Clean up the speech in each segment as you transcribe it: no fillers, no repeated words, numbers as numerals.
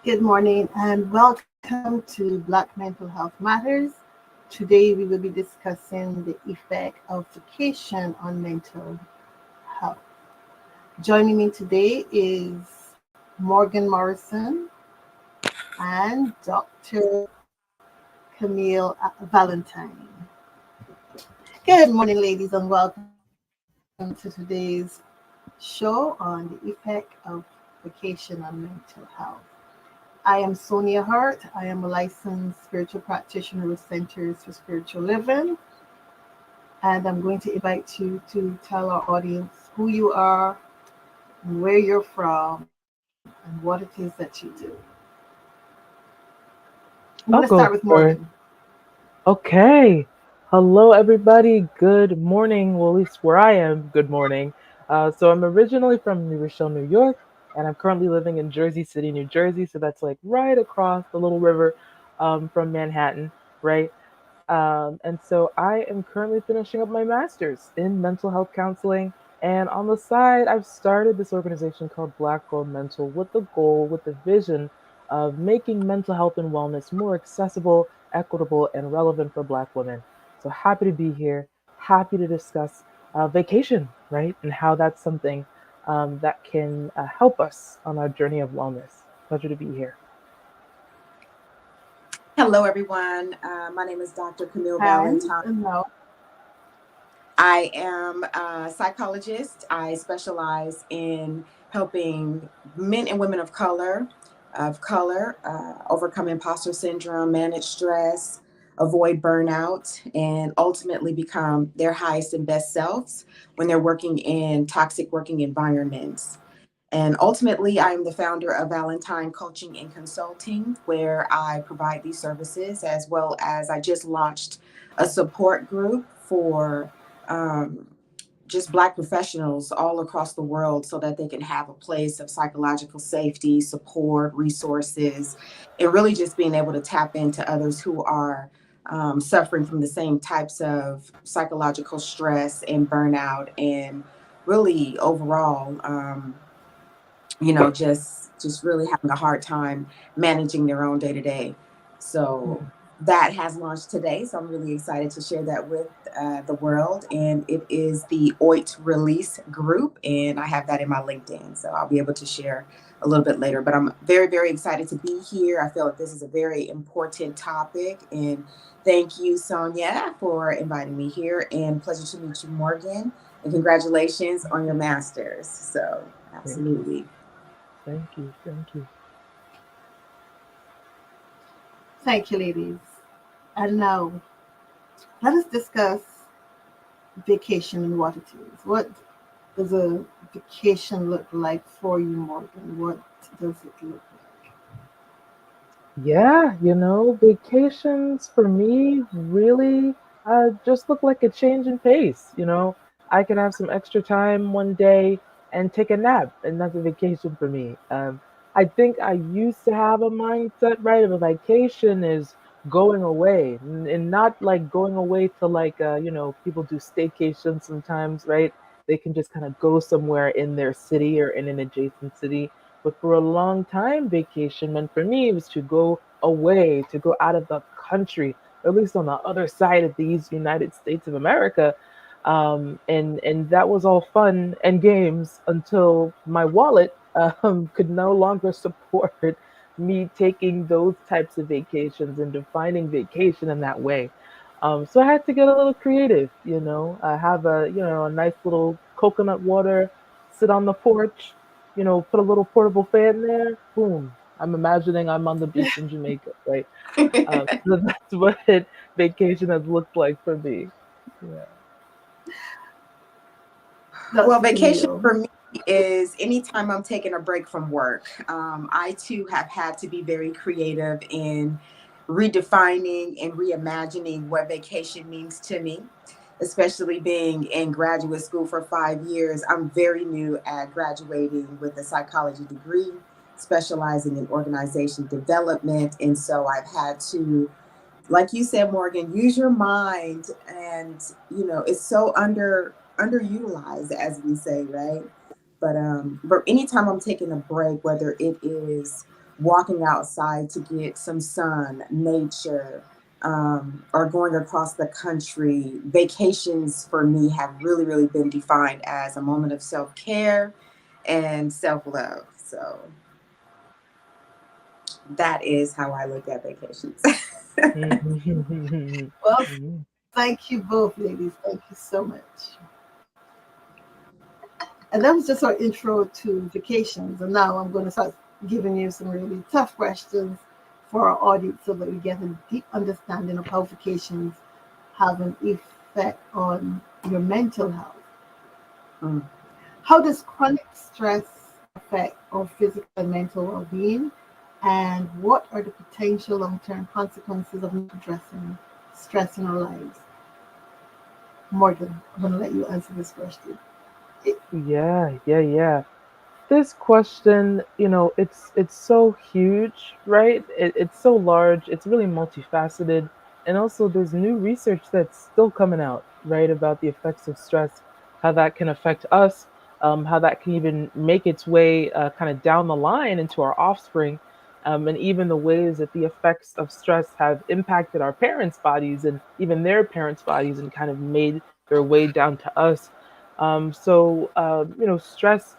Good morning and welcome to Black Mental Health Matters. Today we will be discussing the effect of vacation on mental health. Joining me today is Morgan Morrison and Dr. Camille Valentine. Good morning, ladies, and welcome to today's show on the effect of vacation on mental health. I am Sonia Harte. I am a licensed spiritual practitioner with Centers for Spiritual Living. And I'm going to invite you to tell our audience who you are, and where you're from, and what it is that you do. I'm going to I'll start with go Morgan. first. Okay. Hello, everybody. Good morning. Well, at least where I am, good morning. So I'm originally from New Rochelle, New York, and I'm currently living in Jersey City, New Jersey. So that's like right across the little river from Manhattan, right? And so I am currently finishing up my master's in mental health counseling. And on the side, I've started this organization called BlackGirlMental with the goal, with the vision of making mental health and wellness more accessible, equitable, and relevant for Black women. So happy to be here, happy to discuss vacation, right? And how that's something that can help us on our journey of wellness. Pleasure to be here. Hello, everyone. My name is Dr. Camille And Valentine. now, I am a psychologist. I specialize in helping men and women of color overcome imposter syndrome, manage stress, avoid burnout, and ultimately become their highest and best selves when they're working in toxic working environments. And ultimately, I am the founder of Valentine Coaching and Consulting, where I provide these services, as well as I just launched a support group for um, just Black professionals all across the world so that they can have a place of psychological safety, support, resources, and really just being able to tap into others who are suffering from the same types of psychological stress and burnout and really overall. Just really having a hard time managing their own day to day. So that has launched today. So I'm really excited to share that with the world. And it is the OIT Release Group, and I have that in my LinkedIn. So I'll be able to share a little bit later. But I'm very, very excited to be here. I feel like this is a very important topic. And thank you, Sonia, for inviting me here. And pleasure to meet you, Morgan. And congratulations on your master's. So Thank you. absolutely. Thank you. Thank you. thank you, ladies. And now, let us discuss vacation and what it is. What does a vacation look like for you, Morgan? What does it look like? Yeah, vacations for me really just look like a change in pace. I can have some extra time one day and take a nap, and that's a vacation for me. I think I used to have a mindset, right, of a vacation is going away, and not like going away to like, people do staycations sometimes, right? They can just kind of go somewhere in their city or in an adjacent city, but for a long time, vacation meant for me was to go away, to go out of the country, or at least on the other side of these United States of America. And that was all fun and games until my wallet could no longer support me taking those types of vacations and defining vacation in that way. So I had to get a little creative, have a nice little coconut water, sit on the porch, put a little portable fan there, boom. I'm imagining I'm on the beach in Jamaica, right? So that's what vacation has looked like for me. Yeah. Well, Dr. vacation Camille. for me is anytime I'm taking a break from work. I too have had to be very creative in redefining and reimagining what vacation means to me, especially being in graduate school for 5 years. I'm very new at graduating with a psychology degree, specializing in organization development. And so I've had to, like you said, Morgan, use your mind. And it's so underutilized, as we say, right? But anytime I'm taking a break, whether it is walking outside to get some sun, nature, or going across the country. Vacations for me have really, really been defined as a moment of self care and self love. So that is how I look at vacations. Well, thank you both, ladies. Thank you so much. And that was just our intro to vacations. And now I'm going to start giving you some really tough questions for our audience so that we get a deep understanding of how vacations have an effect on your mental health. Mm. How does chronic stress affect our physical and mental well being? And what are the potential long term consequences of not addressing stress in our lives? Morgan, I'm going to let you answer this question. Yeah. This question, it's so huge, right? It's so large, it's really multifaceted. And also, there's new research that's still coming out, right, about the effects of stress, how that can affect us, how that can even make its way kind of down the line into our offspring, and even the ways that the effects of stress have impacted our parents' bodies and even their parents' bodies and kind of made their way down to us. Stress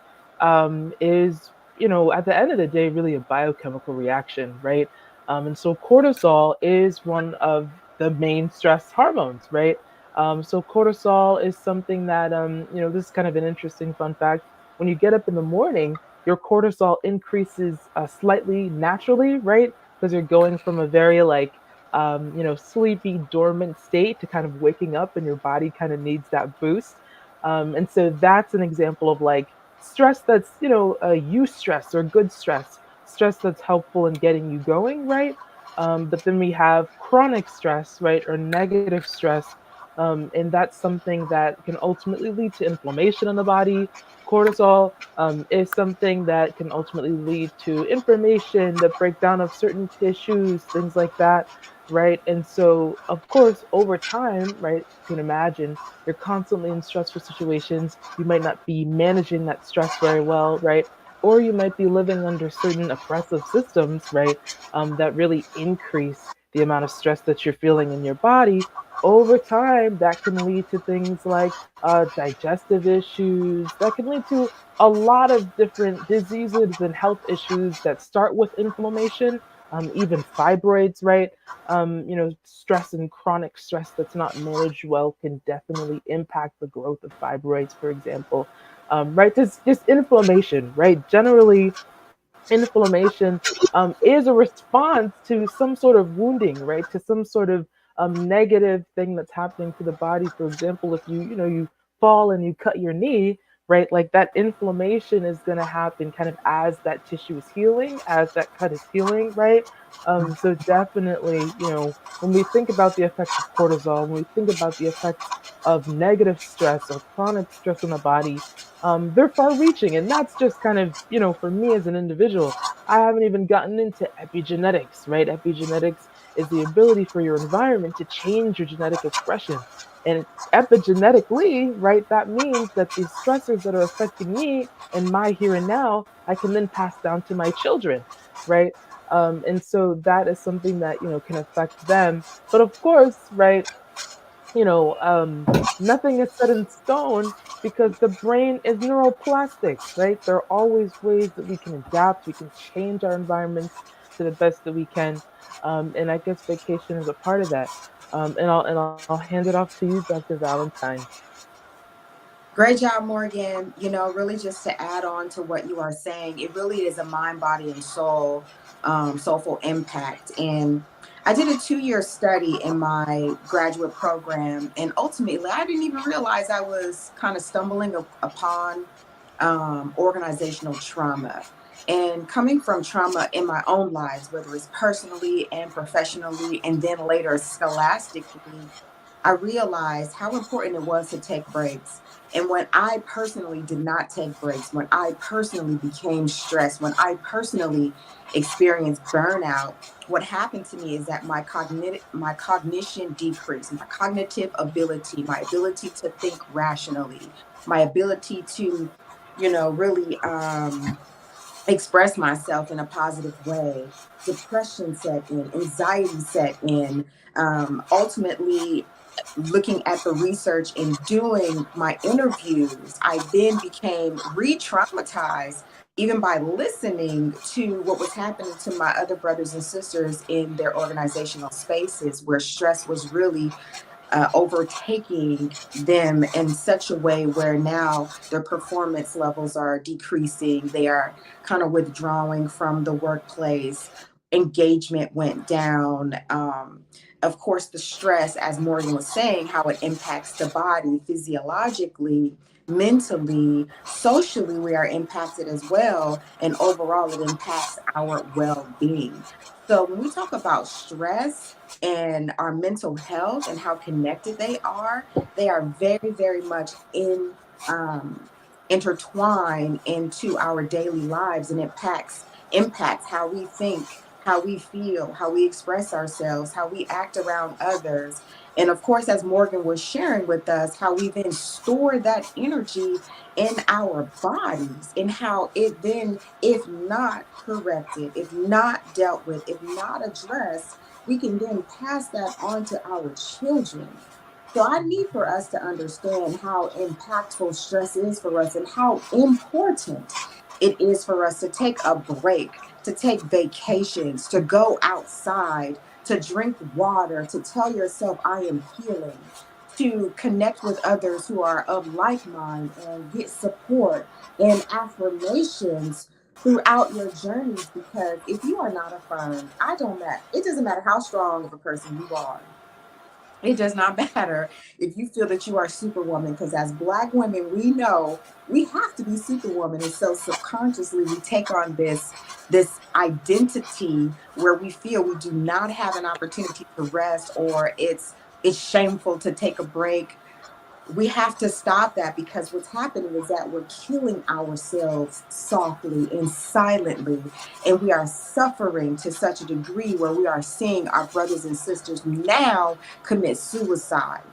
is, at the end of the day, really a biochemical reaction, right? And so cortisol is one of the main stress hormones, right? So cortisol is something that, this is kind of an interesting fun fact. When you get up in the morning, your cortisol increases slightly naturally, right? Because you're going from a very sleepy, dormant state to kind of waking up, and your body kind of needs that boost. And so that's an example of like stress that's eustress or good stress that's helpful in getting you going, right? But then we have chronic stress, right, or negative stress, and that's something that can ultimately lead to inflammation in the body. Cortisol is something that can ultimately lead to inflammation, the breakdown of certain tissues, things like that, right? And so of course over time, right, you can imagine you're constantly in stressful situations. You might not be managing that stress very well, right? Or you might be living under certain oppressive systems, right? That really increase the amount of stress that you're feeling in your body. Over time, that can lead to things like digestive issues, that can lead to a lot of different diseases and health issues that start with inflammation, even fibroids, right? Stress and chronic stress that's not managed well can definitely impact the growth of fibroids, for example. Right? Just inflammation, right? Generally, inflammation is a response to some sort of wounding, right? To some sort of negative thing that's happening to the body. For example, if you fall and you cut your knee, right? Like that inflammation is going to happen kind of as that tissue is healing, as that cut is healing, right? So definitely, when we think about the effects of cortisol, when we think about the effects of negative stress or chronic stress on the body, they're far reaching. And that's just kind of, for me as an individual, I haven't even gotten into epigenetics, right? Epigenetics is the ability for your environment to change your genetic expression. And epigenetically, right, that means that these stressors that are affecting me and my here and now, I can then pass down to my children, right? And so that is something that, can affect them. But of course, right, you know, um, nothing is set in stone because the brain is neuroplastic, right? There are always ways that we can adapt, we can change our environments to the best that we can. And I guess vacation is a part of that. And I'll hand it off to you, Dr. Valentine. Great job, Morgan. Really just to add on to what you are saying, it really is a mind, body, and soul, soulful impact. And I did a 2-year study in my graduate program, and ultimately, I didn't even realize I was kind of stumbling upon organizational trauma. And coming from trauma in my own lives, whether it's personally and professionally, and then later scholastically, I realized how important it was to take breaks. And when I personally did not take breaks, when I personally became stressed, when I personally experienced burnout, what happened to me is that my cognition decreased, my cognitive ability, my ability to think rationally, my ability to, really express myself in a positive way. Depression set in, anxiety set in. Ultimately, looking at the research and doing my interviews, I then became re traumatized. Even by listening to what was happening to my other brothers and sisters in their organizational spaces, where stress was really overtaking them in such a way where now their performance levels are decreasing. They are kind of withdrawing from the workplace. Engagement went down. Of course, the stress, as Morgan was saying, how it impacts the body physiologically, mentally, socially, we are impacted as well. And overall, it impacts our well being. So when we talk about stress, and our mental health and how connected they are very, very much um, intertwined into our daily lives, and impacts how we think, how we feel, how we express ourselves, how we act around others. And of course, as Morgan was sharing with us, how we then store that energy in our bodies, and how it then, if not corrected, if not dealt with, if not addressed, we can then pass that on to our children. So I need for us to understand how impactful stress is for us and how important it is for us to take a break, to take vacations, to go outside, to drink water, to tell yourself, I am healing, to connect with others who are of like mind and get support and affirmations throughout your journeys. Because if you are not affirmed, I don't matter. It doesn't matter how strong of a person you are. It does not matter if you feel that you are superwoman, because as Black women, we know we have to be superwoman. And so subconsciously we take on this identity where we feel we do not have an opportunity to rest, or it's shameful to take a break. We have to stop that, because what's happening is that we're killing ourselves softly and silently, and we are suffering to such a degree where we are seeing our brothers and sisters now commit suicide.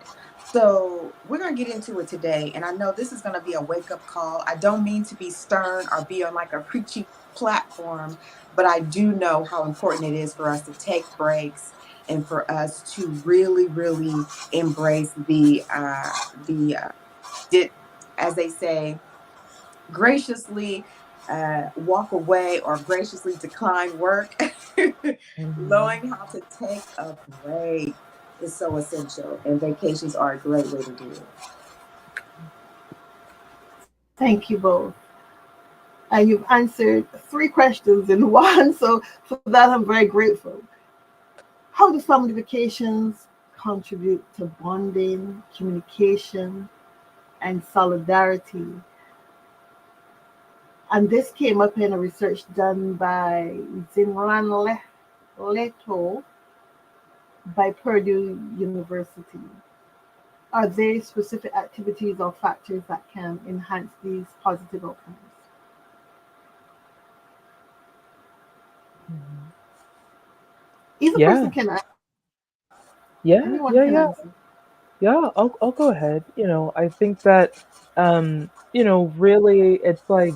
So we're going to get into it today, and I know this is going to be a wake up call. I don't mean to be stern or be on like a preachy platform, but I do know how important it is for us to take breaks and for us to really, really embrace the did, as they say, graciously walk away or graciously decline work. Mhm. Knowing how to take a break is so essential, and vacations are a great way to do it. Thank you both. And you've answered three questions in one. So for that, I'm very grateful. How do family vacations contribute to bonding, communication, and solidarity? And this came up in a research done by Zinlan Leto by Purdue University. Are there specific activities or factors that can enhance these positive outcomes? Mhm. Either person Yeah, can answer, yeah, anyone yeah, can yeah, answer. yeah. I'll go ahead. I think that really, it's like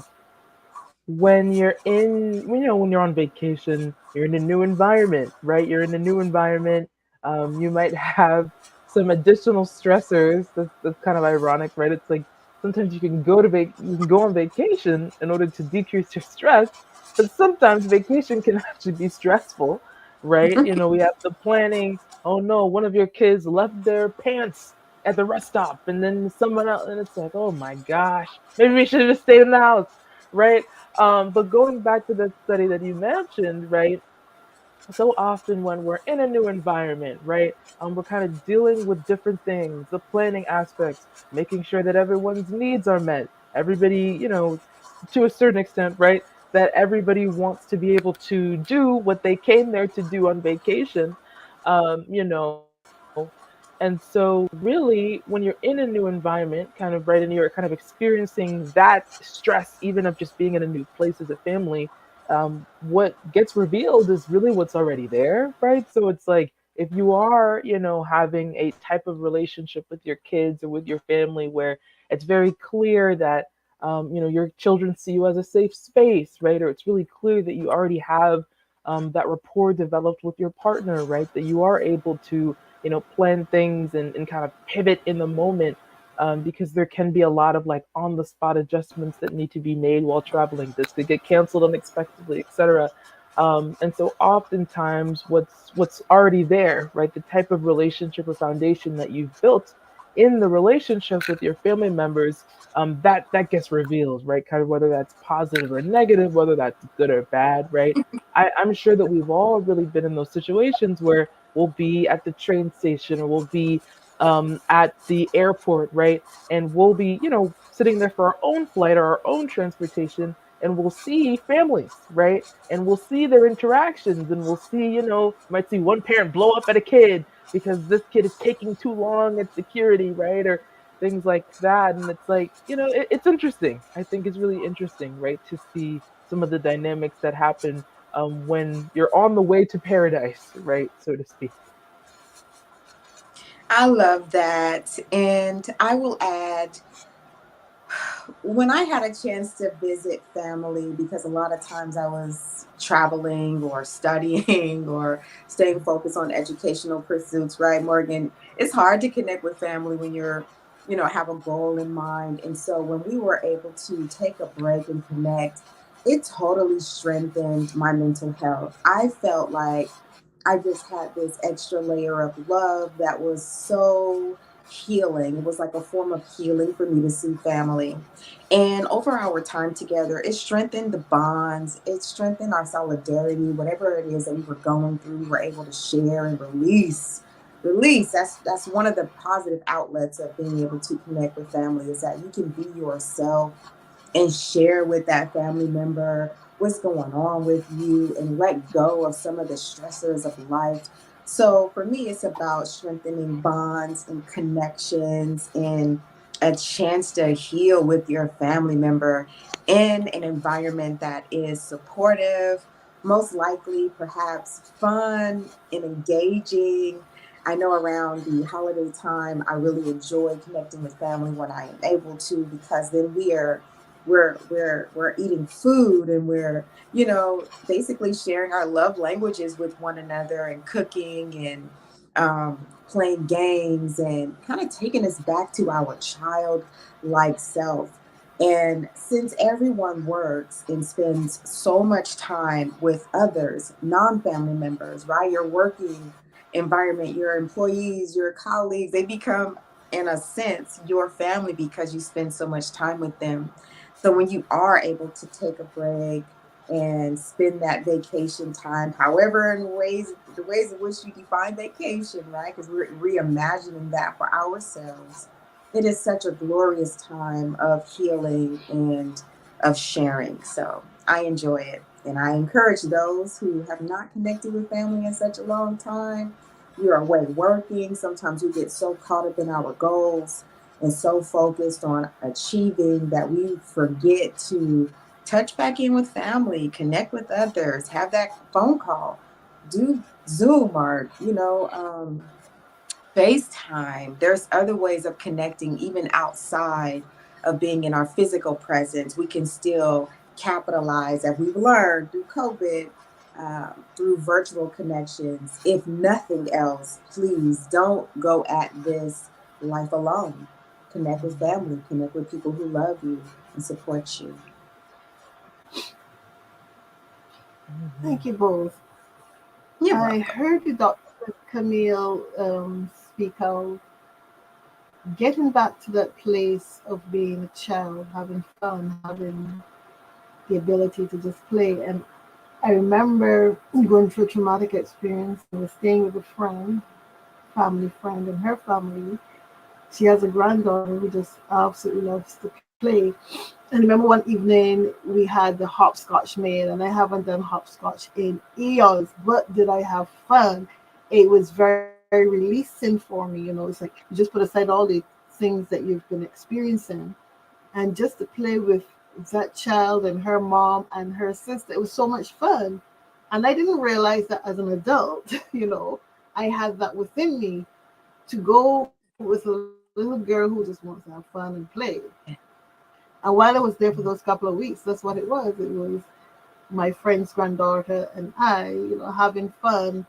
when you're when you're on vacation, you're in a new environment, right? You're in a new environment. You might have some additional stressors. That's kind of ironic, right? It's like sometimes you can go on vacation in order to decrease your stress, but sometimes vacation can actually be stressful, right? We have the planning. Oh no, one of your kids left their pants at the rest stop, and then someone else, and it's like, oh my gosh, maybe we should have just stayed in the house, right? But going back to the study that you mentioned, right? So often when we're in a new environment, right, we're kind of dealing with different things, the planning aspects, making sure that everyone's needs are met. Everybody, to a certain extent, right, that everybody wants to be able to do what they came there to do on vacation, and so really, when you're in a new environment, kind of right, and you're kind of experiencing that stress, even of just being in a new place as a family, what gets revealed is really what's already there, right? So it's like if you are, having a type of relationship with your kids or with your family where it's very clear that Your children see you as a safe space, right? Or it's really clear that you already have that rapport developed with your partner, right? That you are able to, plan things and kind of pivot in the moment, because there can be a lot of like on the spot adjustments that need to be made while traveling. This could get canceled unexpectedly, etc. And so oftentimes what's already there, right? The type of relationship or foundation that you've built in the relationship with your family members, that gets revealed, right? Kind of whether that's positive or negative, whether that's good or bad, right? I'm sure that we've all really been in those situations where we'll be at the train station or we'll be at the airport, right? And we'll be, sitting there for our own flight or our own transportation, and we'll see families, right? And we'll see their interactions, and we'll see, might see one parent blow up at a kid because this kid is taking too long at security, right? Or things like that. And it's like, it's interesting. I think it's really interesting, right? To see some of the dynamics that happen when you're on the way to paradise, right? So to speak. I love that. And I will add, when I had a chance to visit family, because a lot of times I was traveling or studying or staying focused on educational pursuits, right, Morgan? It's hard to connect with family when you're, have a goal in mind. And so when we were able to take a break and connect, it totally strengthened my mental health. I felt like I just had this extra layer of love that was so healing. It was like a form of healing for me to see family. And over our time together, it strengthened the bonds, it strengthened our solidarity, whatever it is that we were going through, we were able to share and release. Release. That's one of the positive outlets of being able to connect with family, is that you can be yourself and share with that family member what's going on with you and let go of some of the stressors of life. So for me, it's about strengthening bonds and connections and a chance to heal with your family member in an environment that is supportive, most likely perhaps fun and engaging. I know around the holiday time, I really enjoy connecting with family when I am able to, because then we're eating food, and we're, basically sharing our love languages with one another, and cooking, and playing games, and kind of taking us back to our childlike self. And since everyone works and spends so much time with others, non-family members, right, your working environment, your employees, your colleagues, they become, in a sense, your family, because you spend so much time with them. So when you are able to take a break and spend that vacation time, however, in the ways in which you define vacation, right? Because we're reimagining that for ourselves. It is such a glorious time of healing and of sharing. So I enjoy it. And I encourage those who have not connected with family in such a long time. You're away working. Sometimes we get so caught up in our goals and so focused on achieving that we forget to touch back in with family, connect with others, have that phone call, do Zoom, or, FaceTime. There's other ways of connecting, even outside of being in our physical presence. We can still capitalize, that we've learned through COVID, through virtual connections. If nothing else, please don't go at this life alone. Connect with family, connect with people who love you and support you. Thank you both. You're I welcome. heard you, Dr. Camille, speak of getting back to that place of being a child, having fun, having the ability to just play. And I remember going through a traumatic experience. I was staying with a friend, family friend, and her family. She has a granddaughter who just absolutely loves to play. And remember one evening we had the hopscotch made, and I haven't done hopscotch in eons, but did I have fun? It was very releasing for me. It's like you just put aside all the things that you've been experiencing, and just to play with that child and her mom and her sister, it was so much fun. And I didn't realize that as an adult, I had that within me to go with a little girl who just wants to have fun and play. And while I was there for those couple of weeks, that's what it was. It was my friend's granddaughter and I, having fun,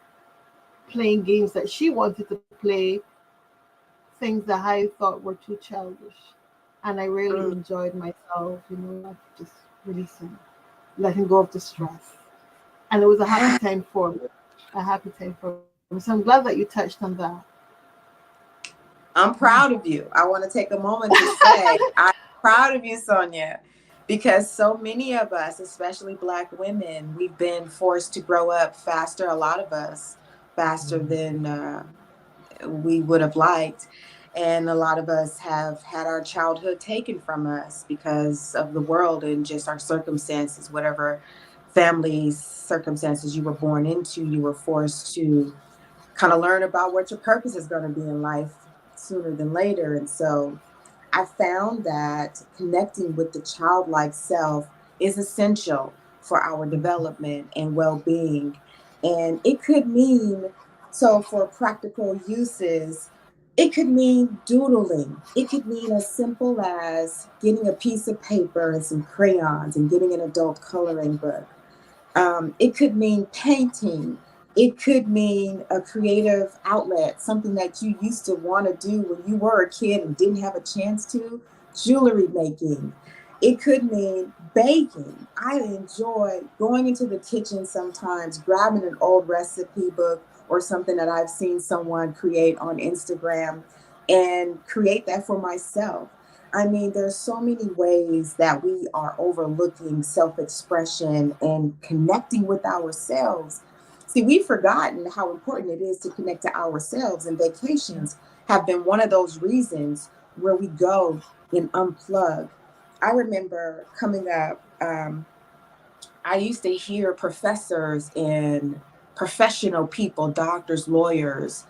playing games that she wanted to play, things that I thought were too childish. And I really Mm. enjoyed myself, like just releasing, letting go of the stress. And it was a happy time for me, a happy time for me. So I'm glad that you touched on that. I'm proud of you. I want to take a moment to say I'm proud of you, Sonia, because so many of us, especially Black women, we've been forced to grow up faster, a lot of us faster than we would have liked. And a lot of us have had our childhood taken from us because of the world and just our circumstances, whatever family's circumstances you were born into, you were forced to kind of learn about what your purpose is going to be in life sooner than later. And so I found that connecting with the childlike self is essential for our development and well being. And it could mean, so for practical uses, it could mean doodling. It could mean as simple as getting a piece of paper and some crayons and getting an adult coloring book. It could mean painting. It could mean a creative outlet, something that you used to want to do when you were a kid and didn't have a chance to, jewelry making. It could mean baking. I enjoy going into the kitchen sometimes, grabbing an old recipe book or something that I've seen someone create on Instagram and create that for myself. I mean, there's so many ways that we are overlooking self-expression and connecting with ourselves. See, we've forgotten how important it is to connect to ourselves, and vacations have been one of those reasons where we go and unplug. I remember coming up, I used to hear professors and professional people, doctors, lawyers,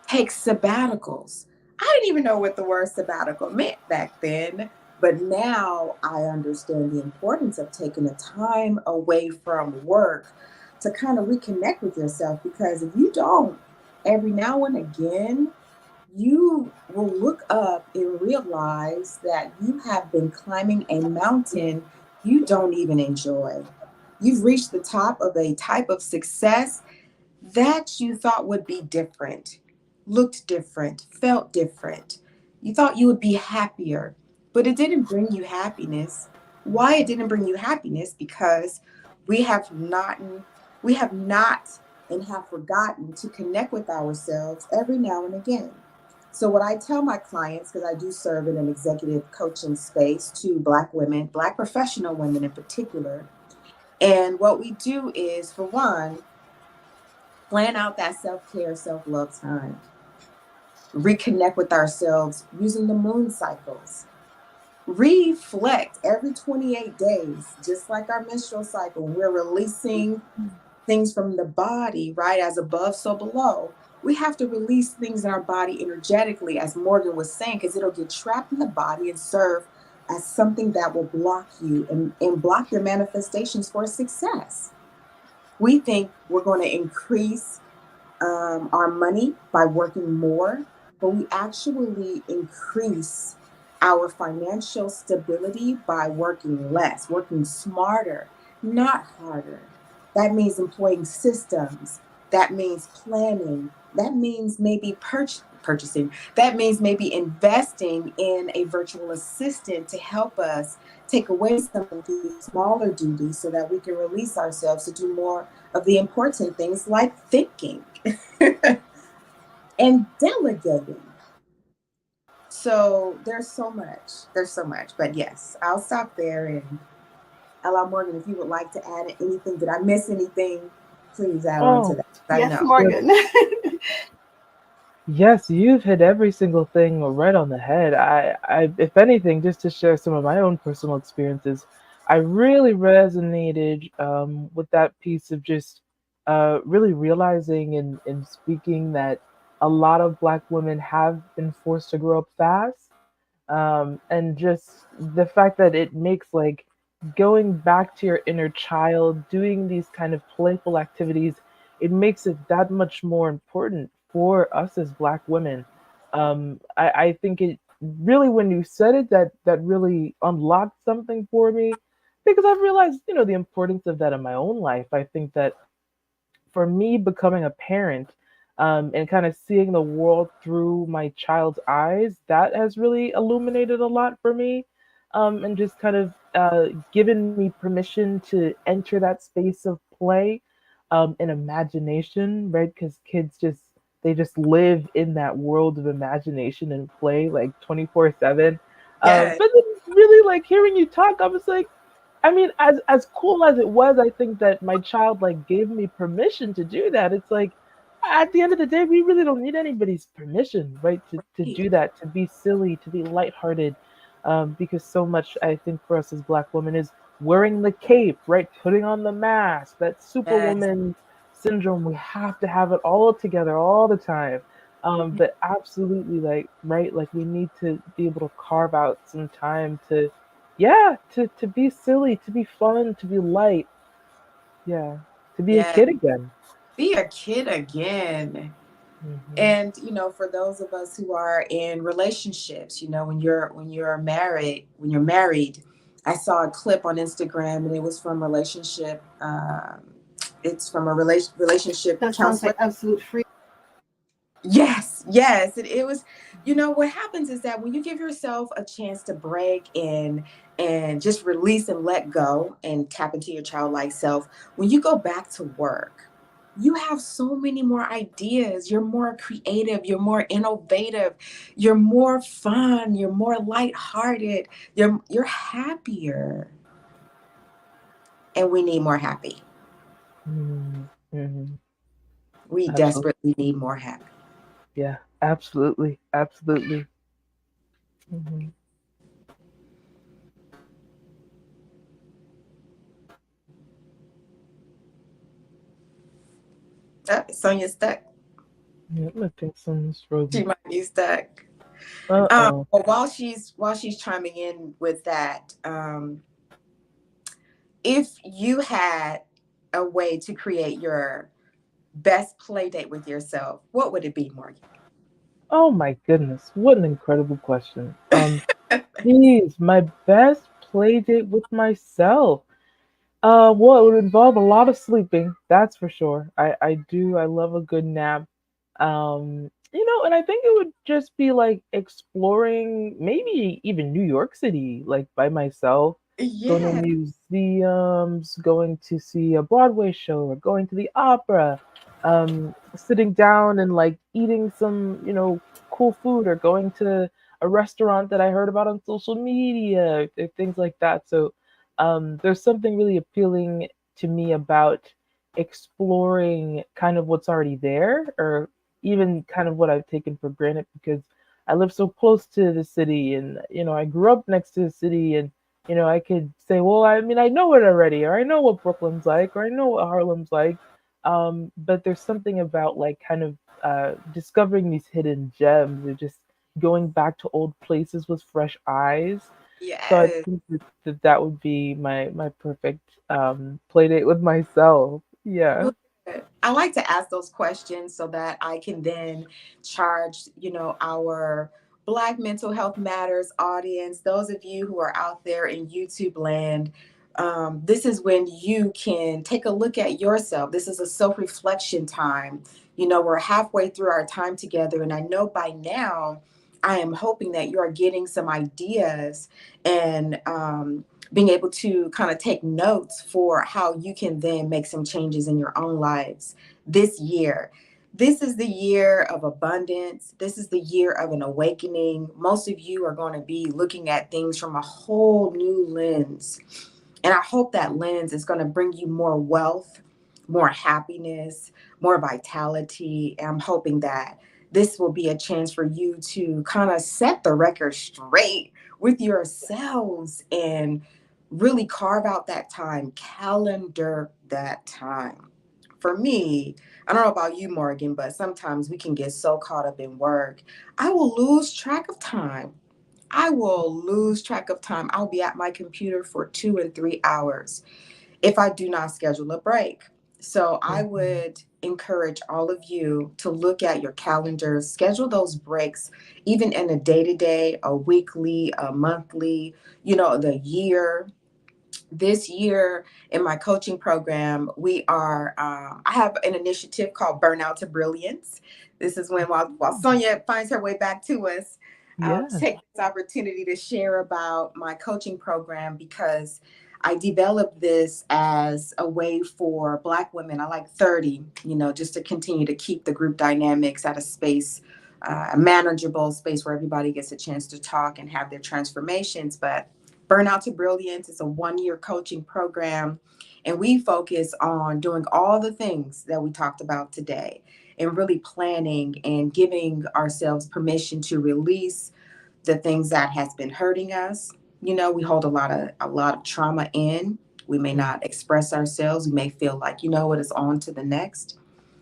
take sabbaticals. I didn't even know what the word sabbatical meant back then, but now I understand the importance of taking a time away from work to kind of reconnect with yourself, because if you don't, every now and again, you will look up and realize that you have been climbing a mountain you don't even enjoy. You've reached the top of a type of success that you thought would be different, looked different, felt different. You thought you would be happier, but it didn't bring you happiness. Why it didn't bring you happiness? Because we have not, we have not and have forgotten to connect with ourselves every now and again. So what I tell my clients, because I do serve in an executive coaching space to Black women, Black professional women in particular, and what we do is, for one, plan out that self-care, self-love time. Reconnect with ourselves using the moon cycles. Reflect every 28 days, just like our menstrual cycle. We're releasing things from the body, right? As above, so below. We have to release things in our body energetically, as Morgan was saying, because it'll get trapped in the body and serve as something that will block you and block your manifestations for success. We think we're going to increase our money by working more, but we actually increase our financial stability by working less, working smarter, not harder. That means employing systems. That means planning. That means maybe purchasing. That means maybe investing in a virtual assistant to help us take away some of the smaller duties so that we can release ourselves to do more of the important things like thinking and delegating. So there's so much. There's so much. But yes, I'll stop there and allow Morgan, if you would like to add anything. Did I miss anything? Please add on to Oh, that. I Yes, know. Morgan. yes, you've hit every single thing right on the head. If anything, just to share some of my own personal experiences, I really resonated with that piece of just really realizing and speaking that a lot of Black women have been forced to grow up fast, and just the fact that it makes like going back to your inner child, doing these kind of playful activities, it makes it that much more important for us as Black women. I think it really when you said it, that really unlocked something for me, because I've realized, the importance of that in my own life. I think that for me, becoming a parent, and kind of seeing the world through my child's eyes, that has really illuminated a lot for me, and just kind of given me permission to enter that space of play, and imagination, right? Because kids just, they just live in that world of imagination and play like 24/7. Yeah. But then really, like, hearing you talk, I was like, I mean, as cool as it was, I think that my child like gave me permission to do that. It's like, at the end of the day, we really don't need anybody's permission, right? To do that, to be silly, to be lighthearted, because so much, I think, for us as Black women is wearing the cape, right? Putting on the mask, that Yes. superwoman syndrome. We have to have it all together all the time. But absolutely, like, right, like we need to be able to carve out some time to, yeah, to be silly, to be fun, to be light. Yeah, to be a Yeah. kid again. Be a kid again. Hmm. And for those of us who are in relationships, when you're married, I saw a clip on Instagram, and it was from relationship. It's from a relationship That sounds counselor. like absolute free. Yes, yes. It was, what happens is that when you give yourself a chance to break and just release and let go and tap into your childlike self, when you go back to work, you have so many more ideas. You're more creative, you're more innovative, you're more fun, you're more lighthearted, you're happier. And we need more happy. Mm-hmm. We Absolutely. desperately need more happy. Yeah, absolutely. Absolutely. Hmm. Sonia's stuck. Yeah, I think someone's frozen. She might be stuck. Uh-oh. But while she's chiming in with that, if you had a way to create your best play date with yourself, what would it be, Morgan? Oh my goodness, what an incredible question. Geez, my best play date with myself. Well, it would involve a lot of sleeping, that's for sure. I love a good nap. And I think it would just be like exploring maybe even New York City, like by myself, going to Yeah, museums, going to see a Broadway show, or going to the opera, sitting down and like eating some, cool food, or going to a restaurant that I heard about on social media, or things like that. So there's something really appealing to me about exploring kind of what's already there, or even kind of what I've taken for granted, because I live so close to the city, and I grew up next to the city, and I could say, well, I mean, I know it already, or I know what Brooklyn's like, or I know what Harlem's like. But there's something about like kind of discovering these hidden gems, or just going back to old places with fresh eyes. So I yes. think that would be my perfect play date with myself. Yeah. Good. I like to ask those questions so that I can then charge, our Black Mental Health Matters audience, those of you who are out there in YouTube land. This is when you can take a look at yourself. This is a self reflection time. We're halfway through our time together, and I know by now, I am hoping that you are getting some ideas and being able to kind of take notes for how you can then make some changes in your own lives this year. This is the year of abundance. This is the year of an awakening. Most of you are going to be looking at things from a whole new lens. And I hope that lens is going to bring you more wealth, more happiness, more vitality. And I'm hoping that this will be a chance for you to kind of set the record straight with yourselves and really carve out that time, calendar that time. For me, I don't know about you, Morgan, but sometimes we can get so caught up in work. I will lose track of time. I will lose track of time. I'll be at my computer for 2 and 3 hours if I do not schedule a break. So I Mhm. would encourage all of you to look at your calendars, schedule those breaks, even in a day to day, a weekly, a monthly, the year. This year in my coaching program, I have an initiative called Burnout to Brilliance. This is when, while Sonia finds her way back to us, I'll Yeah. take this opportunity to share about my coaching program, because I developed this as a way for Black women, I like 30, just to continue to keep the group dynamics at a space, a manageable space where everybody gets a chance to talk and have their transformations. But Burnout to Brilliance is a 1-year coaching program, and we focus on doing all the things that we talked about today and really planning and giving ourselves permission to release the things that has been hurting us. We hold a lot of trauma in. We may not express ourselves. We may feel like, what is on to the next.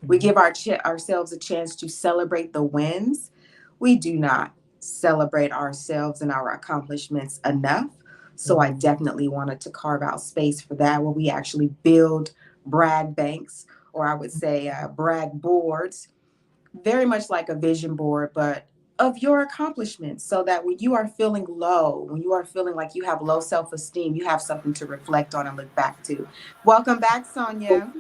We Mhm. give ourselves a chance to celebrate the wins. We do not celebrate ourselves and our accomplishments enough. So I Mhm. definitely wanted to carve out space for that, where we actually build brag banks, or I would say brag boards, very much like a vision board, but of your accomplishments, so that when you are feeling low, when you are feeling like you have low self-esteem, you have something to reflect on and look back to. Welcome back, Sonia.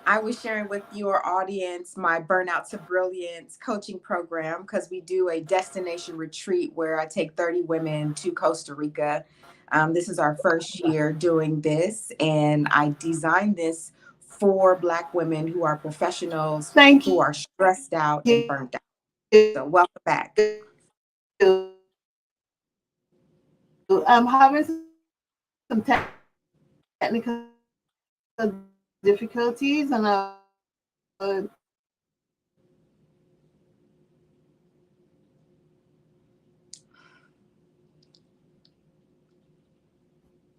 I was sharing with your audience my Burnout to Brilliance coaching program, because we do a destination retreat where I take 30 women to Costa Rica. This is our first year doing this, and I designed this for Black women who are professionals, Thank who are stressed out you. and burnt out. So, welcome back. I'm having some technical difficulties, and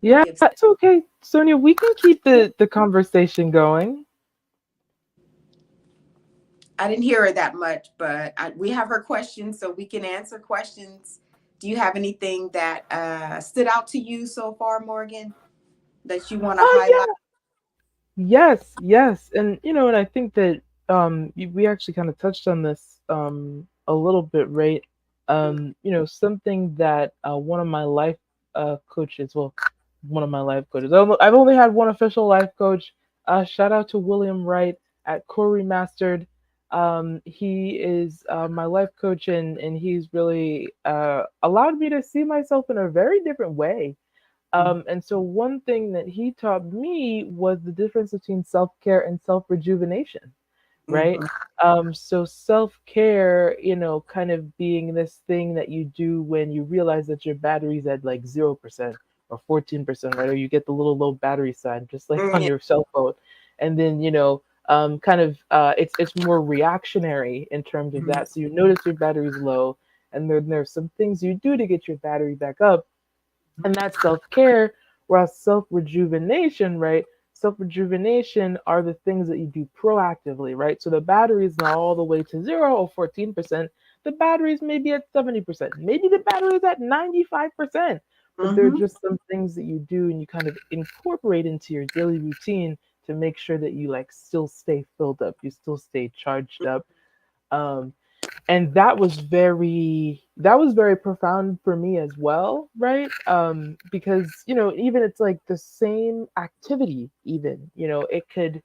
Yeah, Give it's okay, Sonia. We can keep the conversation going. I didn't hear her that much, but we have her questions, so we can answer questions. Do you have anything that stood out to you so far, Morgan, that you want to Oh highlight? yeah. Yes, yes, and and I think that we actually kind of touched on this a little bit, right? Something that one of my life coaches, well, one of my life coaches. I've only had one official life coach. Shout out to William Wright at Core Remastered. He is my life coach, and he's really allowed me to see myself in a very different way. And so one thing that he taught me was the difference between self-care and self-rejuvenation, right? Mm-hmm. So self-care, kind of being this thing that you do when you realize that your battery's at like 0% or 14%, right? Or you get the little low battery sign, just like on Yeah. your cell phone. And then, kind of it's more reactionary in terms of Mm-hmm. that. So you notice your battery's low, and then there's some things you do to get your battery back up, and that's self-care. Whereas self-rejuvenation, right, self-rejuvenation are the things that you do proactively, right? So the battery is not all the way to 0 or 14%. The battery is maybe at 70%, maybe the battery is at 95%, but there are Mm-hmm. just some things that you do and you kind of incorporate into your daily routine to make sure that you like still stay filled up, you still stay charged up. um, and that was very profound for me as well, right? Because even it's like the same activity, even it could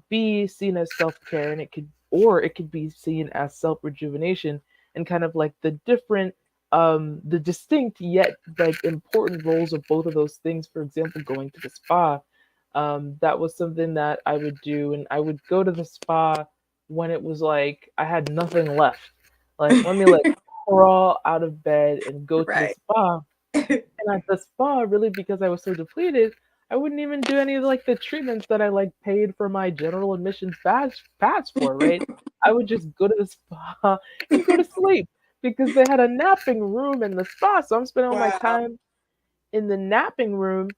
be seen as self-care, and it could be seen as self-rejuvenation, and kind of like the distinct yet like important roles of both of those things. For example, going to the spa, that was something that I would do, and I would go to the spa when it was like I had nothing left. Like, let me like crawl out of bed and go to the Right. spa. And at the spa, really, because I was so depleted, I wouldn't even do any of like the treatments that I like paid for my general admissions pass for, right? I would just go to the spa and go to sleep because they had a napping room in the spa. So I'm spending all my Wow. time in the napping room,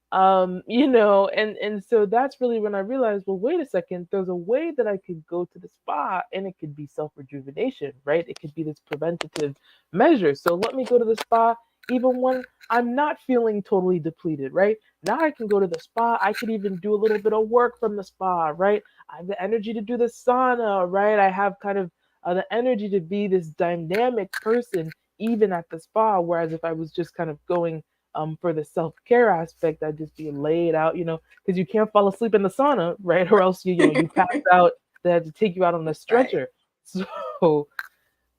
and so that's really when I realized, well, wait a second, there's a way that I could go to the spa and it could be self rejuvenation, right? It could be this preventative measure. So let me go to the spa, even when I'm not feeling totally depleted, right? Now I can go to the spa. I could even do a little bit of work from the spa, right? I have the energy to do the sauna, right? I have kind of the energy to be this dynamic person even at the spa. Whereas if I was just kind of going for the self care aspect, I'd just be laid out, because you can't fall asleep in the sauna, right? Or else you pass out. They had to take you out on the Right. stretcher. So,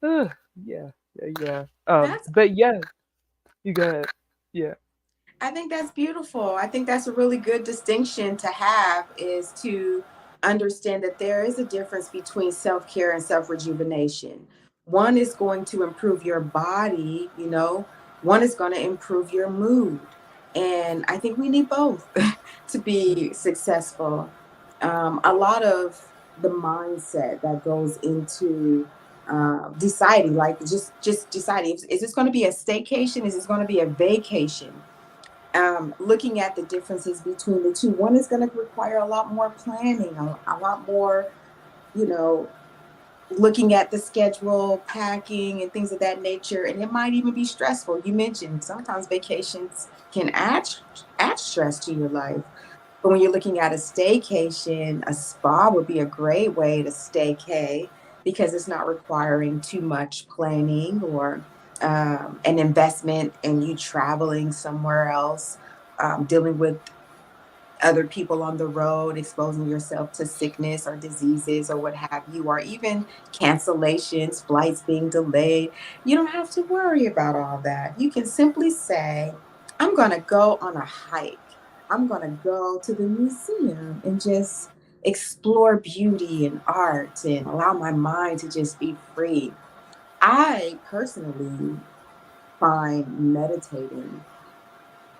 uh, yeah, yeah, yeah. That's But yeah, you got it. Yeah. I think that's beautiful. I think that's a really good distinction to have, is to understand that there is a difference between self-care and self-rejuvenation. One is going to improve your body, one is going to improve your mood. And I think we need both to be successful. A lot of the mindset that goes into deciding, like just deciding, is this going to be a staycation? Is this going to be a vacation? Looking at the differences between the two. One is going to require a lot more planning, a lot more, you know, looking at the schedule, packing, and things of that nature. And it might even be stressful. You mentioned sometimes vacations can add stress to your life. But when you're looking at a staycation, a spa would be a great way to staycay because it's not requiring too much planning or an investment in you traveling somewhere else, dealing with other people on the road, exposing yourself to sickness or diseases or what have you, or even cancellations, flights being delayed. You don't have to worry about all that. You can simply say, I'm going to go on a hike. I'm going to go to the museum and just explore beauty and art and allow my mind to just be free. I personally find meditating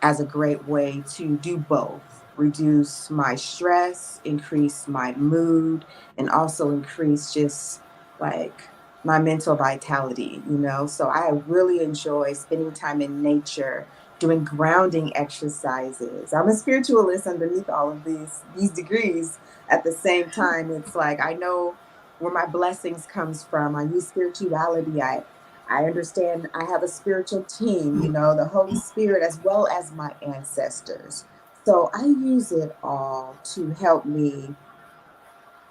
as a great way to do both, reduce my stress, increase my mood, and also increase just like my mental vitality. So I really enjoy spending time in nature, doing grounding exercises. I'm a spiritualist underneath all of these degrees. At the same time, it's like I know where my blessings comes from. I use spirituality. I understand I have a spiritual team, the Holy Spirit, as well as my ancestors. So I use it all to help me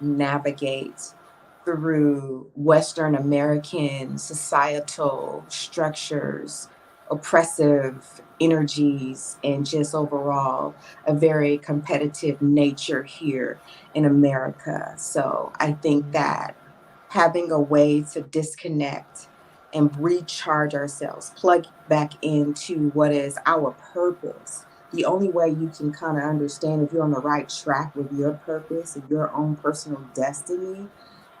navigate through Western American societal structures, oppressive energies, and just overall a very competitive nature here in America. So I think that having a way to disconnect and recharge ourselves, plug back into what is our purpose. The only way you can kind of understand if you're on the right track with your purpose and your own personal destiny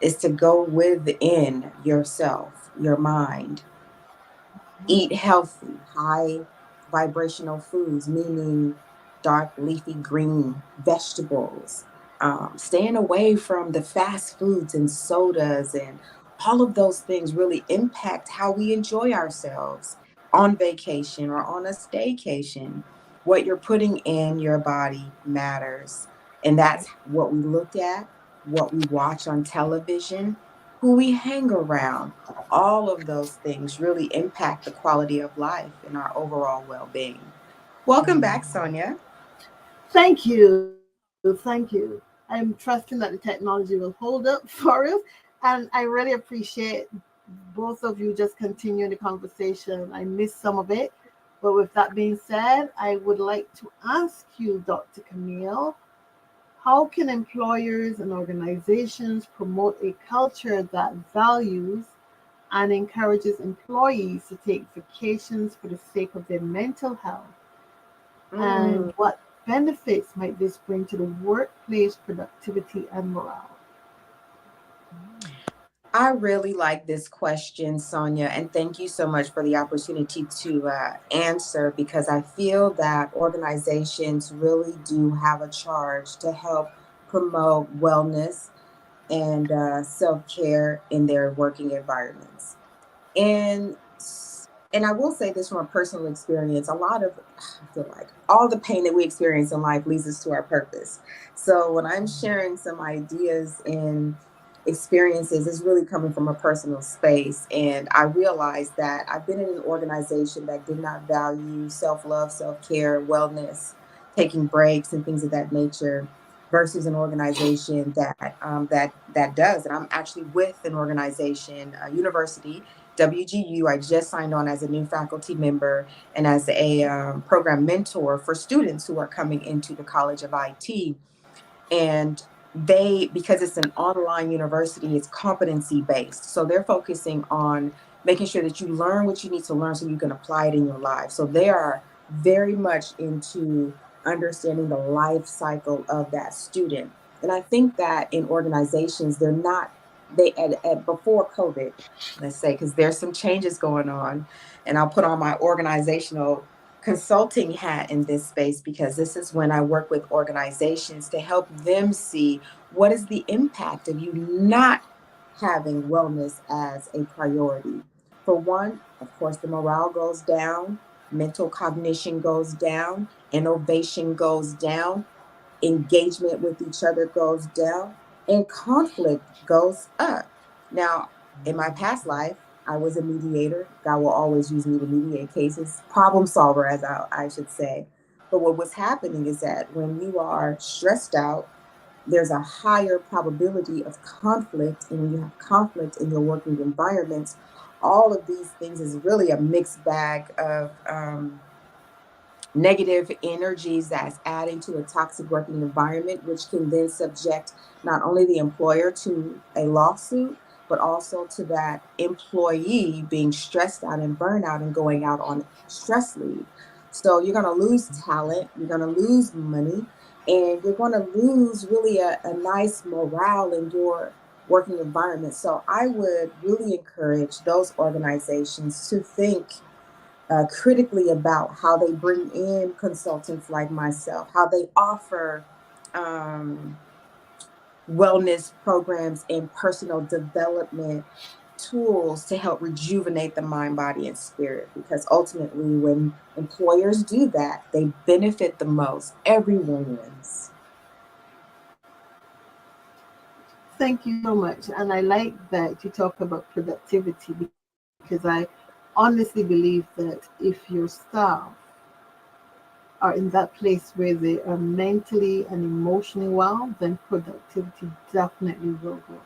is to go within yourself, your mind, eat healthy, high vibrational foods, meaning dark leafy green vegetables, staying away from the fast foods and sodas, and all of those things really impact how we enjoy ourselves on vacation or on a staycation. What you're putting in your body matters. And that's what we look at, what we watch on television, who we hang around. All of those things really impact the quality of life and our overall well-being. Welcome back, Sonia. Thank you. Thank you. I'm trusting that the technology will hold up for us. And I really appreciate both of you just continuing the conversation. I missed some of it. But with that being said, I would like to ask you, Dr. Camille, how can employers and organizations promote a culture that values and encourages employees to take vacations for the sake of their mental health? Mm, And what benefits might this bring to the workplace productivity and morale? I really like this question, Sonia, and thank you so much for the opportunity to answer, because I feel that organizations really do have a charge to help promote wellness and self-care in their working environments. And and I will say this from a personal experience, a lot of I feel like all the pain that we experience in life leads us to our purpose. So when I'm sharing some ideas in experiences is really coming from a personal space. And I realized that I've been in an organization that did not value self-love, self-care, wellness, taking breaks and things of that nature, versus an organization that does. And I'm actually with an organization, a university, WGU. I just signed on as a new faculty member and as a program mentor for students who are coming into the College of IT. And because it's an online university, it's competency based. So they're focusing on making sure that you learn what you need to learn so you can apply it in your life. So they are very much into understanding the life cycle of that student. And I think that in organizations, they're not, they at before COVID, let's say, because there's some changes going on. And I'll put on my organizational consulting hat in this space, because this is when I work with organizations to help them see what is the impact of you not having wellness as a priority. For one, of course, the morale goes down, mental cognition goes down, innovation goes down, engagement with each other goes down, and conflict goes up. Now, in my past life, I was a mediator. God will always use me to mediate cases, problem solver, as I should say. But what was happening is that when you are stressed out, there's a higher probability of conflict. And when you have conflict in your working environments, all of these things is really a mixed bag of negative energies that's adding to a toxic working environment, which can then subject not only the employer to a lawsuit, but also to that employee being stressed out and burnout and going out on stress leave. So you're going to lose talent, you're going to lose money, and you're going to lose really a nice morale in your working environment. So I would really encourage those organizations to think critically about how they bring in consultants like myself, how they offer um, wellness programs and personal development tools to help rejuvenate the mind, body, and spirit. Because ultimately, when employers do that, they benefit the most. Everyone wins. Thank you so much. And I like that you talk about productivity, because I honestly believe that if your staff are in that place where they are mentally and emotionally well, then productivity definitely will go.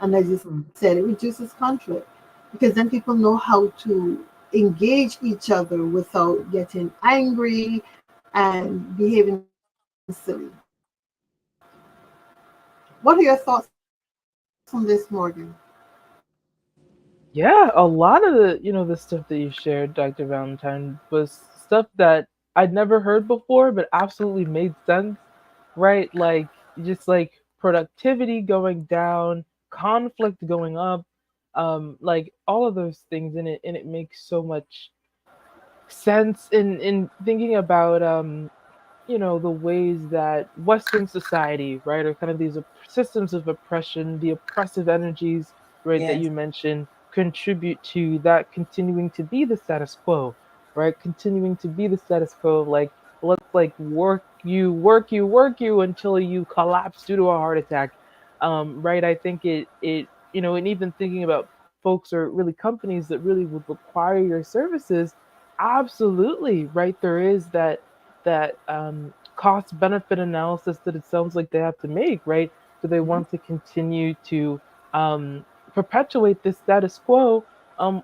And as you Hmm. said, it reduces conflict, because then people know how to engage each other without getting angry and behaving silly. What are your thoughts on this, Morgan? Yeah, a lot of the stuff that you shared, Dr. Valentine, was stuff that I'd never heard before, but absolutely made sense, right? Like just like productivity going down, conflict going up, like all of those things in it, and it makes so much sense in thinking about the ways that Western society, right, or kind of these systems of oppression, the oppressive energies, right, that Yes. you mentioned, contribute to that continuing to be the status quo, right, continuing to be the status quo. Like, let's like work you until you collapse due to a heart attack, right? I think and even thinking about folks or really companies that really would require your services, absolutely, right? There is that cost benefit analysis that it sounds like they have to make, right? Do they Mhm. want to continue to perpetuate this status quo,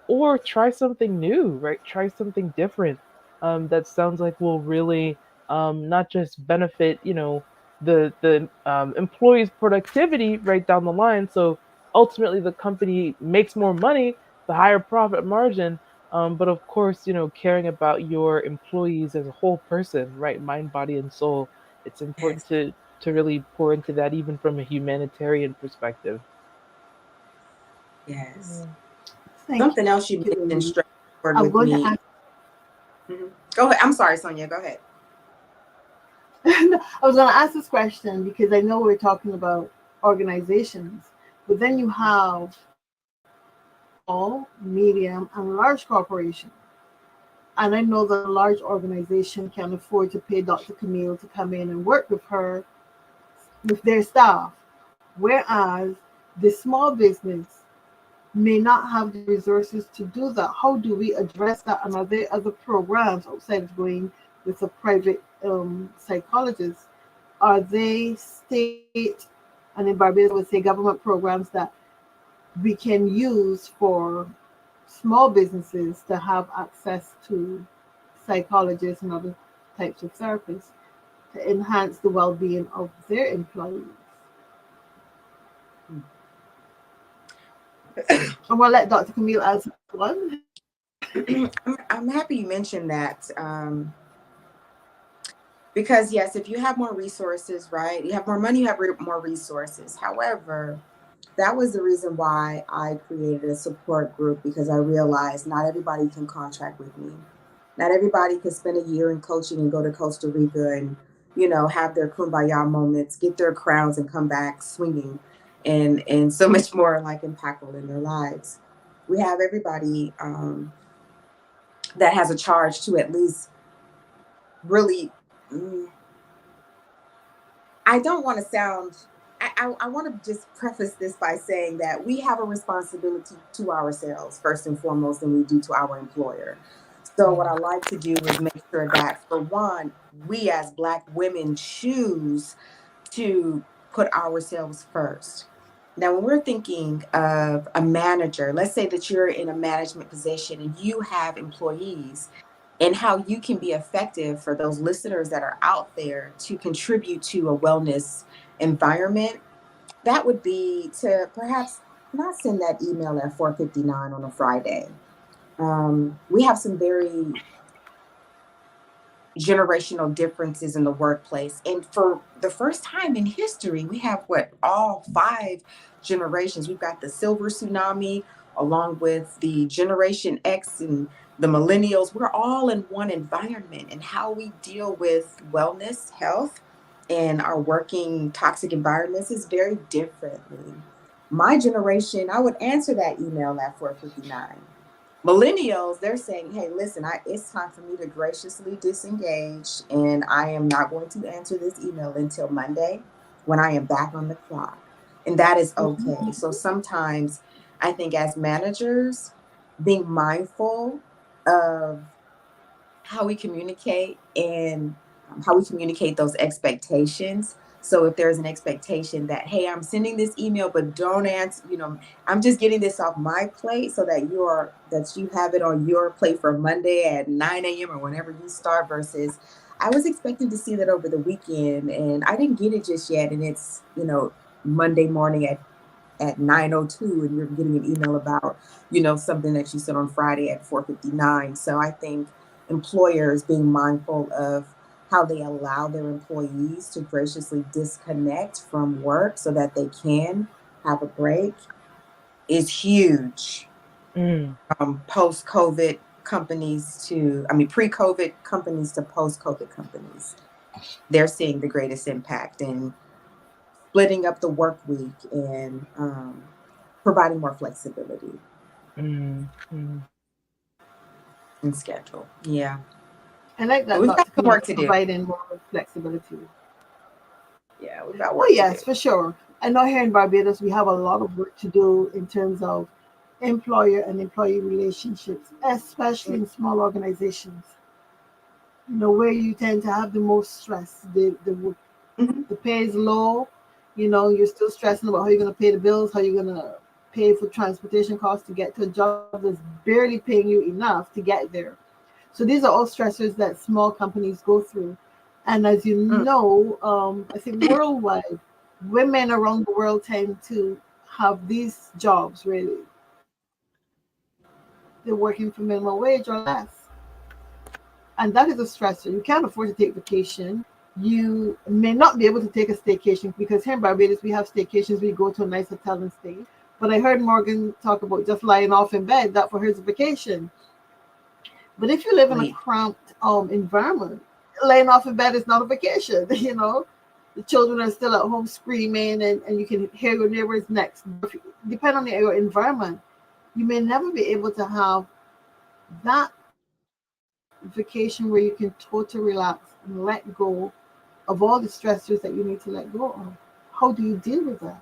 or try something new, right? Try something different, that sounds like will really not just benefit, the employees' productivity right down the line. So ultimately, the company makes more money, the higher profit margin, but of course, caring about your employees as a whole person, right? Mind, body, and soul. It's important Yes. to really pour into that, even from a humanitarian perspective. Yes. Yeah. Thank Something else you you, mentioned Louise. struck a chord I'm with going to me. ask. Mhm. Go ahead. I'm sorry, Sonia. Go ahead. I was going to ask this question because I know we're talking about organizations, but then you have small, medium, and large corporations. And I know that a large organization can afford to pay Dr. Camille to come in and work with her, with their staff. Whereas The small business may not have the resources to do that. How do we address that? And are there other programs outside of going with a private psychologist? Are they state, and in Barbados I would say government programs that we can use for small businesses to have access to psychologists and other types of therapists to enhance the well-being of their employees? I'm going to let Dr. Camille answer one. I'm happy you mentioned that, because yes, if you have more resources, right, you have more money, you have more resources. However, that was the reason why I created a support group, because I realized not everybody can contract with me. Not everybody can spend a year in coaching and go to Costa Rica and, have their kumbaya moments, get their crowns and come back swinging, and so much more like impactful in their lives. We have everybody that has a charge to at least really, I don't want to sound, I want to just preface this by saying that we have a responsibility to ourselves first and foremost than we do to our employer. So what I like to do is make sure that, for one, we as Black women choose to put ourselves first. Now, when we're thinking of a manager, let's say that you're in a management position and you have employees, and how you can be effective for those listeners that are out there to contribute to a wellness environment, that would be to perhaps not send that email at 4:59 on a Friday. We have some very generational differences in the workplace. And for the first time in history, we have all five generations. We've got the silver tsunami along with the Generation X and the millennials. We're all in one environment, and how we deal with wellness, health, and our working toxic environments is very differently. My generation, I would answer that email at 4:59. Millennials, they're saying, hey, listen, it's time for me to graciously disengage, and I am not going to answer this email until Monday when I am back on the clock. And that is okay. So sometimes I think as managers, being mindful of how we communicate and how we communicate those expectations. So if there's an expectation that, hey, I'm sending this email, but don't answer, I'm just getting this off my plate so that you have it on your plate for Monday at 9 a.m. or whenever you start, versus I was expecting to see that over the weekend and I didn't get it just yet. And it's, Monday morning at 9:02, and you're getting an email about, something that you said on Friday at 4:59. So I think employers being mindful of how they allow their employees to graciously disconnect from work so that they can have a break is huge. Post-COVID companies pre-COVID companies to post-COVID companies, they're seeing the greatest impact in splitting up the work week and providing more flexibility in schedule. Yeah. I like But that, we've got Dr. some Camille, work to do. providing more flexibility. Yeah, we've got work Oh, to yes, do. for sure. I know here in Barbados, we have a lot of work to do in terms of employer and employee relationships, especially in small organizations. Where you tend to have the most stress. The pay is low. You're still stressing about how you're going to pay the bills, how you're going to pay for transportation costs to get to a job that's barely paying you enough to get there. So these are all stressors that small companies go through. And as you know, I think worldwide, women around the world tend to have these jobs where they're working for minimum wage or less. And that is a stressor. You can't afford to take vacation. You may not be able to take a staycation, because here in Barbados we have staycations where you go to a nice hotel and stay. But I heard Morgan talk about just lying off in bed. That for her is a vacation. But if you live in a cramped environment, laying off in bed is not a vacation. The children are still at home screaming, and you can hear your neighbors next. Depending on your environment, you may never be able to have that vacation where you can totally relax and let go of all the stressors that you need to let go of. How do you deal with that?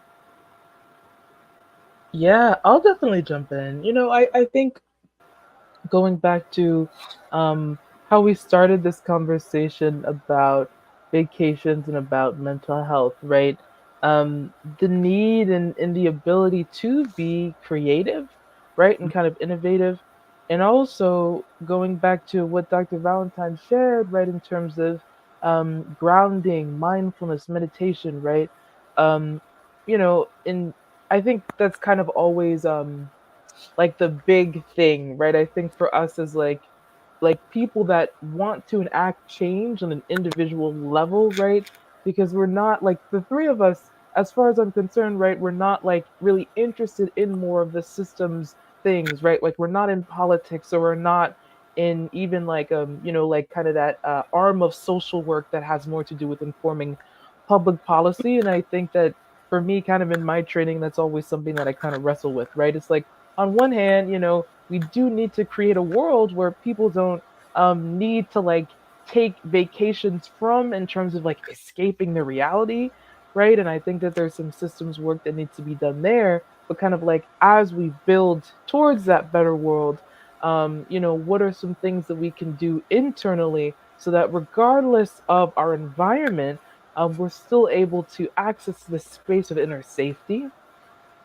Yeah, I'll definitely jump in. I think going back to how we started this conversation about vacations and about mental health, right? The need and the ability to be creative, right? And kind of innovative. And also going back to what Dr. Valentine shared, right? In terms of grounding, mindfulness, meditation, right? Um, and I think that's kind of always like the big thing, right? I think for us as like people that want to enact change on an individual level, right? Because we're not like the three of us, as far as I'm concerned, right? We're not like really interested in more of the systems things, right? Like we're not in politics or we're not in even like like kind of that arm of social work that has more to do with informing public policy. And I think that for me, kind of in my training, that's always something that I kind of wrestle with, right? It's like on one hand, we do need to create a world where people don't need to like take vacations from in terms of like escaping the reality, right? And I think that there's some systems work that needs to be done there, but kind of like as we build towards that better world, what are some things that we can do internally so that regardless of our environment, we're still able to access the space of inner safety,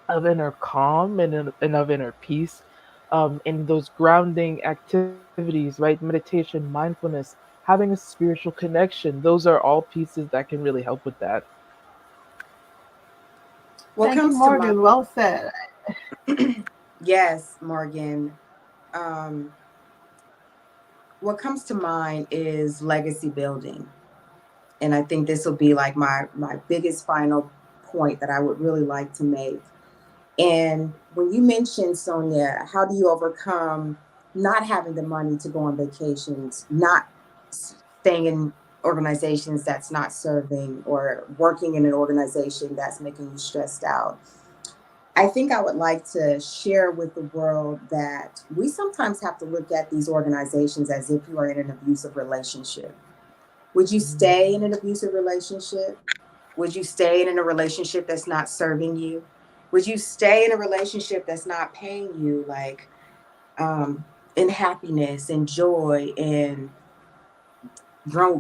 of inner calm and of inner peace, in those grounding activities, right? Meditation, mindfulness, having a spiritual connection. Those are all pieces that can really help with that. What Thank you, comes to mind? Morgan. Well said. Yes, Morgan. Um, what comes to mind is legacy building. And I think this will be like my biggest final point that I would really like to make. And when you mentioned, Sonia, how do you overcome not having the money to go on vacations, not staying in organizations that's not serving, or working in an organization that's making you stressed out? I think I would like to share with the world that we sometimes have to look at these organizations as if you are in an abusive relationship. Would you stay in an abusive relationship? Would you stay in a relationship that's not serving you? Would you stay in a relationship that's not paying you, like, in happiness and joy and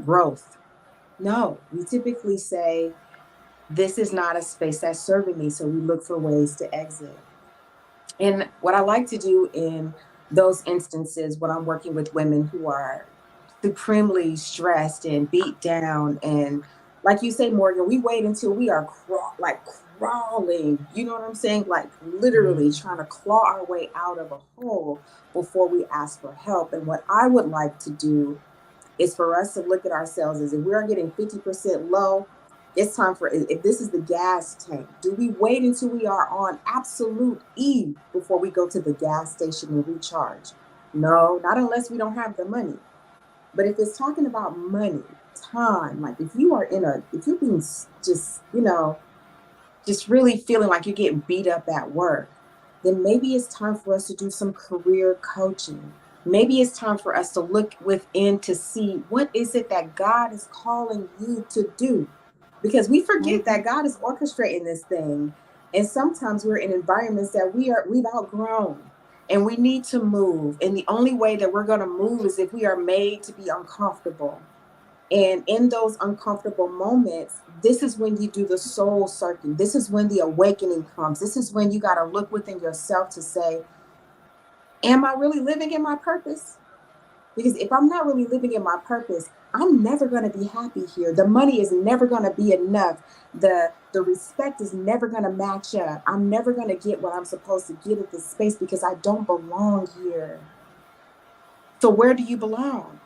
growth? No, we typically say, this is not a space that's serving me. So we look for ways to exit. And what I like to do in those instances, when I'm working with women who are supremely stressed and beat down, and like you say, Morgan, we wait until we are crawling, you know what I'm saying? Like literally Mm. trying to claw our way out of a hole before we ask for help. And what I would like to do is for us to look at ourselves as if we are getting 50% low, it's time for, if this is the gas tank, do we wait until we are on absolute E before we go to the gas station and recharge? No, not unless we don't have the money. But if it's talking about money, time, like if you are in a, if you're being just, just really feeling like you're getting beat up at work, then maybe it's time for us to do some career coaching. Maybe it's time for us to look within to see what is it that God is calling you to do. Because we forget Mhm. that God is orchestrating this thing. And sometimes we're in environments that we've outgrown and we need to move. And the only way that we're going to move is if we are made to be uncomfortable. And in those uncomfortable moments, this is when you do the soul searching. This is when the awakening comes. This is when you got to look within yourself to say, am I really living in my purpose? Because if I'm not really living in my purpose, I'm never going to be happy here. The money is never going to be enough. The respect is never going to match up. I'm never going to get what I'm supposed to get at this space because I don't belong here. So where do you belong?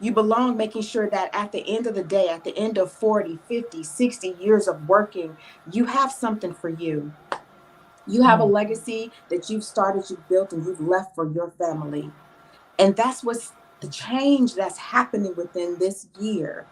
You belong making sure that at the end of the day, at the end of 40, 50, 60 years of working, you have something for you. You have a Mm. legacy that you've started, you've built, and you've left for your family. And that's what's the change that's happening within this year.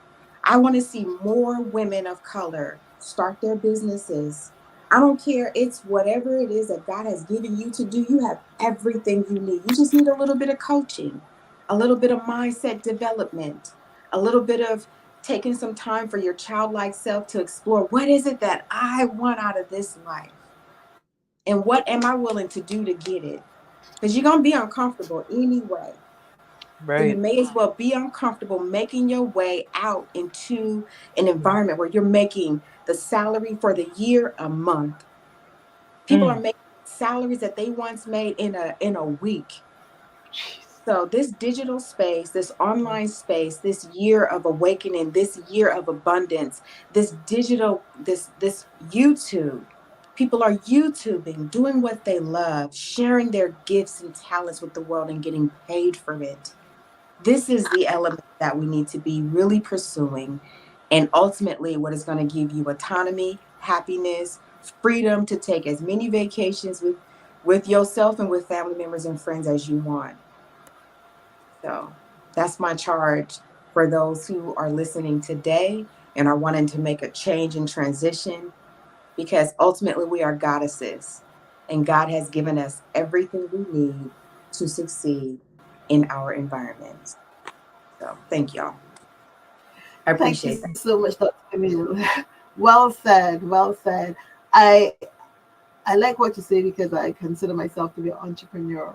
I want to see more women of color start their businesses. I don't care. It's whatever it is that God has given you to do. You have everything you need. You just need a little bit of coaching, a little bit of mindset development, a little bit of taking some time for your childlike self to explore what is it that I want out of this life. And what am I willing to do to get it? Because you're going to be uncomfortable anyway. So you Right. may as well be uncomfortable making your way out into an environment where you're making the salary for the year a month. People are Mm. making salaries that they once made in a week. Jeez. So this digital space, this online space, this year of awakening, this year of abundance, this digital, this YouTube, people are YouTubing, doing what they love, sharing their gifts and talents with the world and getting paid for it. This is the element that we need to be really pursuing. And ultimately, what is going to give you autonomy, happiness, freedom to take as many vacations with yourself and with family members and friends as you want. So that's my charge for those who are listening today and are wanting to make a change and transition, because ultimately we are goddesses and God has given us everything we need to succeed in our environments. So thank y'all. I Thank you appreciate that. so much, Dr. Camille. Well said. Well said. I like what you say because I consider myself to be an entrepreneur.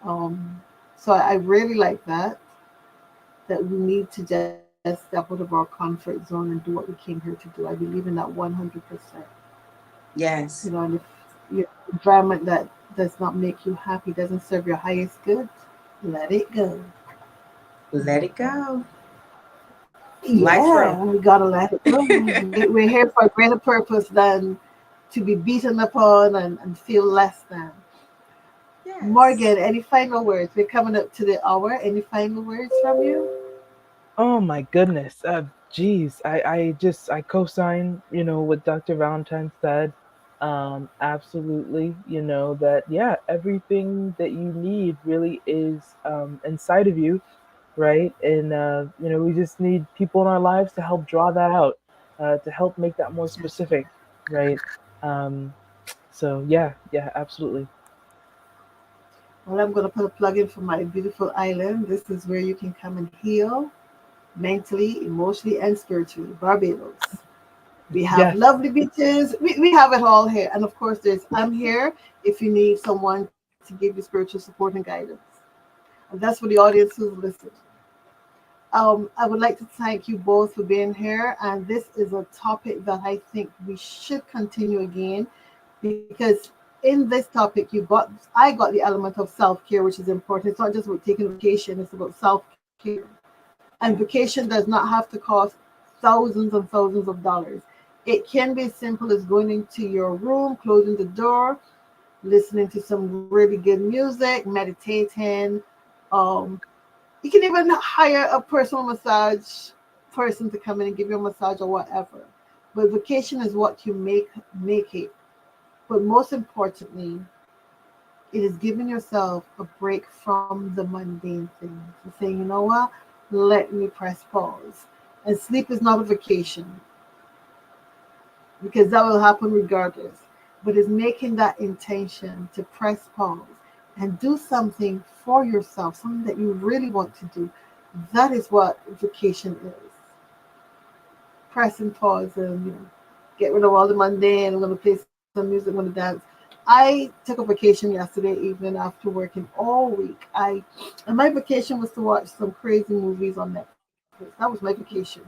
Um, so I really like that we need to just step out of our comfort zone and do what we came here to do. I believe in that 100%. You Yes. know, and if your environment that does not make you happy, doesn't serve your highest good, let it go. Let it go. Life Yeah, flow. we gotta let it go. We're here for a greater purpose than to be beaten upon and feel less than. Yes. Morgan, any final words? We're coming up to the hour. Any final words from you? Oh my goodness. Geez. I co-sign, what Dr. Valentine said. Absolutely, that yeah, everything that you need really is inside of you, right? And we just need people in our lives to help draw that out, to help make that more specific, right? Um, so yeah, yeah, absolutely. Well, I'm going to put a plug in for my beautiful island. This is where you can come and heal mentally, emotionally, and spiritually. Barbados. We have Yes. lovely beaches. We have it all here. And of course, I'm here if you need someone to give you spiritual support and guidance. And that's for the audience who's listened. I would like to thank you both for being here. And this is a topic that I think we should continue again because in this topic I got the element of self-care, which is important. It's not just about taking a vacation, it's about self-care. And vacation does not have to cost thousands and thousands of dollars. It can be as simple as going into your room, closing the door, listening to some really good music, meditating. Um, you can even hire a personal massage person to come in and give you a massage or whatever. But vacation is what you make it. But most importantly, it is giving yourself a break from the mundane things. And saying, you know what? Let me press pause. And sleep is not a vacation because that will happen regardless. But it's making that intention to press pause and do something for yourself, something that you really want to do. That is what vacation is. Pressing pause and get rid of all the mundane. I'm going to play some music. I'm going to dance. I took a vacation yesterday evening after working all week. And my vacation was to watch some crazy movies on Netflix. That was my vacation.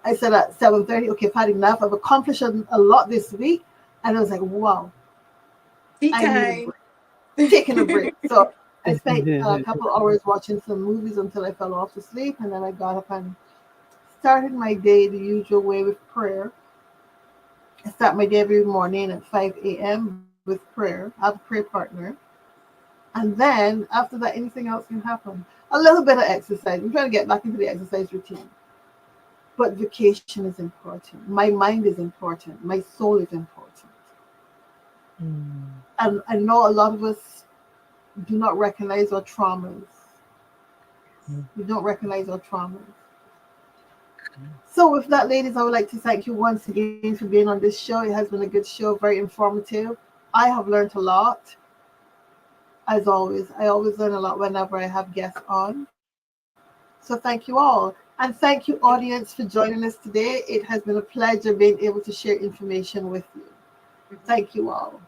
I said at 7:30, okay, I've had enough. I've accomplished a lot this week, and I was like, wow, Tea I need a time. break, taking a break. So I spent a couple of hours watching some movies until I fell off to sleep, and then I got up and started my day the usual way with prayer. I start my day every morning at 5 a.m. with prayer. I have a prayer partner. And then after that, anything else can happen. A little bit of exercise. I'm trying to get back into the exercise routine. But vacation is important. My mind is important. My soul is important. Mm. And I know a lot of us do not recognize our traumas. Mm. We don't recognize our traumas. So, with that, ladies, I would like to thank you once again for being on this show. It has been a good show, very informative. I have learned a lot, as always. I always learn a lot whenever I have guests on. So, thank you all. And thank you, audience, for joining us today. It has been a pleasure being able to share information with you. Thank you all.